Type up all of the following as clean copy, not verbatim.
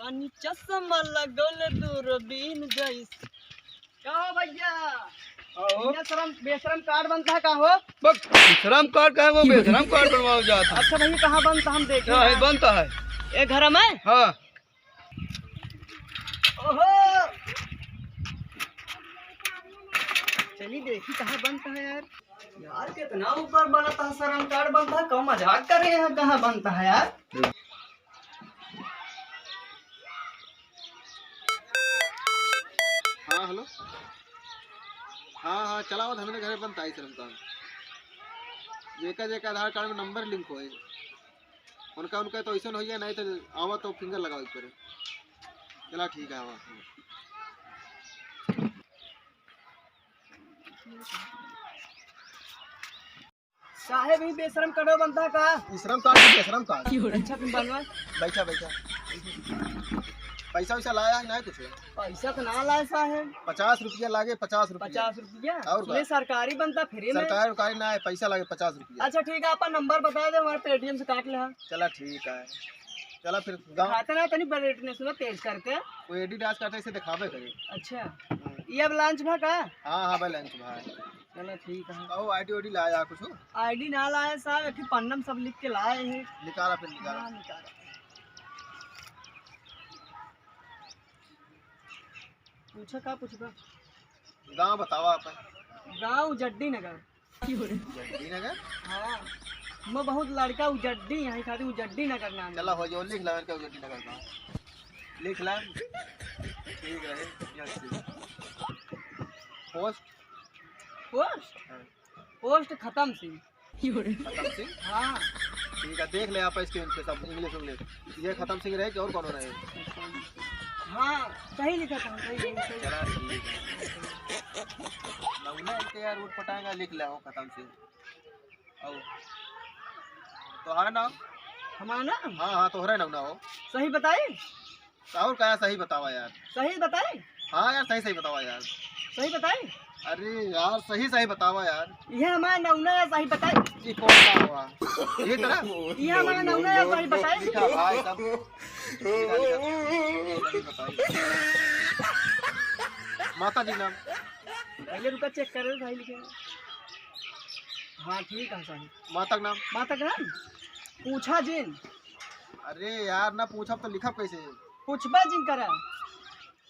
आणि चश्मा लगौले दूरबीन जैस। का हो भैया? भैया शर्म बेशरम कार्ड बनता है का हो? बेशरम कार्ड का है वो बेशरम कार्ड बनवाओ जाता है। अच्छा भैया कहाँ बनता हम देखें। क्या है बनता है? एक घर में। हाँ ओहो चलिए देखी कहाँ बनता है यार। यार कितना ऊपर बनता है शर्म कार्ड बनता है। कौन मजाक कर रहे हैं? कहाँ बनता है यार? हाँ हेलो हाँ चलाओ हमारे घर बनता है श्रम कार्ड। जेका जेका आधार कार्ड में नंबर लिंक हो उनका उनका तो ऐसा हो नहीं तो आवा तो फिंगर लगाओ ऊपर। चला ठीक है आवा। साहेब ही बेशरम कार्ड बनता है का? श्रम कार्ड बेशरम कार्ड। अच्छा तुम बनवा। बैठा बैठा पैसा वैसा लाया नहीं कुछ? पैसा तो ना लाए साहेब। 50 रुपया लागे 50 रुपया। 50 रुपया? और ये सरकारी बनता फ्री में। सरकारी उकारी ना है पैसा लागे 50 रुपया। अच्छा ठीक है आपका नंबर बता दे हमारे पेटीएम से काट ले। चला ठीक है चला फिर गाँव खाता ना तनी ब्राइटनेस में तेज करके। वो एडिडास काटे से दिखावे करे। अच्छा ये अब लंच भा का? हाँ भाई लंच भाई। चलो ठीक है। आओ आईडी ओडी लाया कुछ? आईडी ना लाए साहब एक पन्नम सब लिख के लाए हैं। निकाला फिर निकाला। हाँ, निकाला। पूछा का पूछबा? गाँव बताओ आप। गाँव जड्डी नगर। जल्दी नगर। हाँ मैं बहुत लड़का उजड्डी यहाँ खातिर उजड्डी नगर नाम है। चला हो जाओ लिख ला क्या जल्दी नगर गाँव लिख ला ठीक रहे। पोस्ट पोस्ट पोस्ट खत्म सिंह। खत्म सिंह। हाँ ठीक है देख ले आप स्क्रीन पे सब इंग्लिश ये खत्म सिंह रहे कि और कौन रहे? हाँ सही लिखा था सही सही। चला ठीक है लौना इनके यार उठ पटाएगा लिख ले हो खत्म सिंह। आओ तो है ना हमारा नाम? हाँ तोहरा नाम ना हो। सही बताए? और क्या सही बतावा यार। सही बताए? हाँ यार सही बतावा यार। सही बताए? अरे यार सही बतावा यार। ये हमारा नौना है सही बताए। ये कौन सा हुआ ये तरह? ये हमारा नौना है सही बताए। लिखा भाई सब माता जी नाम पहले रुका चेक कर सही लिखे। हाँ ठीक है सही। माता का नाम? माता का नाम पूछा जिन। अरे यार ना पूछा तो लिखा कैसे? पूछबा जिन करा।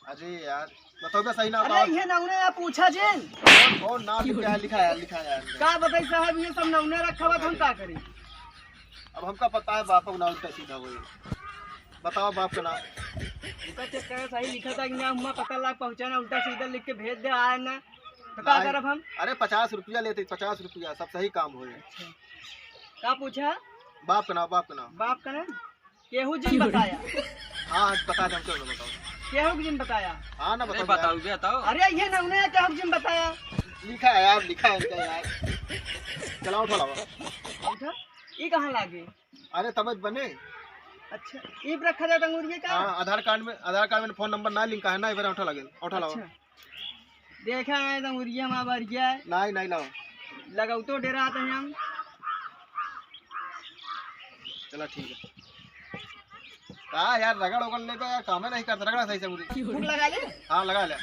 अरे यार बताओ सही नाम। अरे ये नौना है पूछा जिन। कौन नाम लिखा है? लिखा है यार। का बताई साहब ये सब नौने रखा हुआ हम का करें? अब हमका पता है बाप का नाम कैसी ना हुई। बताओ बाप का नाम। रुका चेक कर सही लिखा था कि ना हुआ पता लाग पहुँचाना उल्टा सीधा लिख के भेज दे आए ना तो क्या करब हम? अरे 50 रुपया लेते 50 रुपया सब सही काम हो। का पूछा? बाप का नाम बाप का नाम। बाप का नाम केहू जिन बताया। हाँ बता दे क्यों बताओ। केहू जिन बताया। हाँ ना बताओ बताओ। अरे ये नौने है केहू जिन बताया। लिखा है यार लिखा है इनका यार। चलाओ उठा लाओ। उठा ये कहाँ लागे? अरे तमज बने। अच्छा ये रखा जाता अंगूरिया का? हाँ आधार कार्ड में फोन नंबर ना लिंक है ना इधर उठा लगे उठा लाओ। अच्छा देखा है अंगूरिया में बरिया नहीं लाओ। लगाओ तो डेरा आते हैं हम। चला ठीक है। कहा यार रगड़ उगड़ ले यार काम है नहीं करता रगड़ा सही से मुझे। फूक लगा ले। हाँ लगा ले।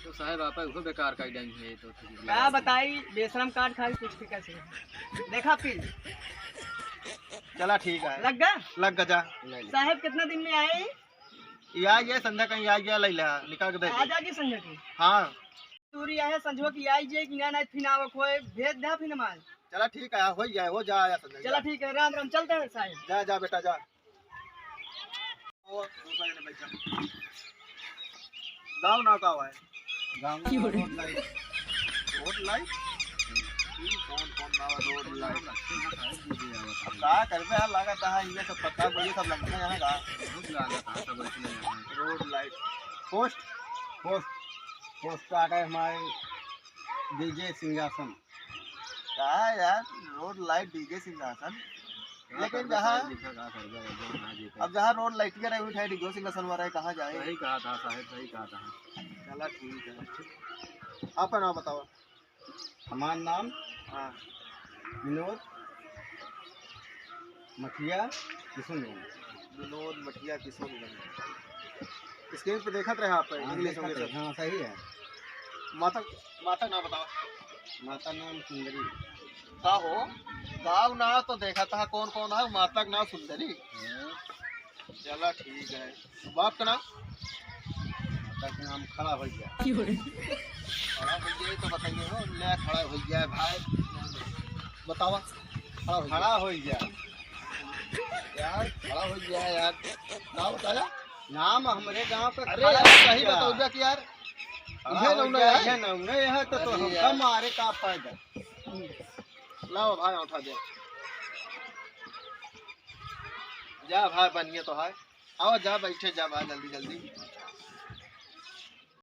तो साहब आप उसको बेकार का डांस है तो क्या बताई बेशरम कार्ड खाली कुछ के कैसे देखा फिर। चला ठीक है लग गया? लग गजा। साहब कितना दिन में आए? या ये संध्या कहीं आ गया ले ले निकाल के दे। आ जाके संजय की हाँ दूरी आए संजो की आई जे कि ना फिर आवक होए भेज दे फिर माल। चला ठीक है हो जाए हो जा आया संध्या। चला ठीक है राम राम चलते हैं साहब। जा जा बेटा जा। दूसरा जने बैठा गाँव ना का है गाँव रोड लाइट कौन ना रोड लाइट का करबे है लागत है ये सब पत्ता बड़ी सब लगता है यहाँ का road light post post card है हमारे डीजे सिंहासन। क्या है यार रोड लाइट डीजे सिंहासन लेकिन जहाँ अब जहाँ रोड लाइट रहे हुई है डीजे सिंहासन वाला है कहाँ जाए? सही कहा था साहब सही कहा था। चला ठीक है आपका नाम बताओ। हमारा नाम हाँ विनोद मखिया किशन। विनोद मठिया किशोर निगम। स्क्रीन पे देखत रहे आप इंग्लिश में। हाँ सही है। माता माता ना बताओ। माता नाम सुंदरी। का हो गाँव ना तो देखा था कौन कौन है, माता का नाम सुंदरी। चला ठीक है। बाप का नाम? माता के नाम खड़ा हो गया। खड़ा भैया तो बताइए हो, नया खड़ा भैया भाई बतावा। खड़ा हो गया यार खड़ा हो गया यार, ना बताया नाम हमारे गांव का। अरे यार सही बताओ क्या कि यार ये नौना है तो अरे हम यार। हमारे का फायदा। लाओ भाई उठा दे। जा भाई बनिए तो है। आओ जा बैठे जा भाई जल्दी जल्दी।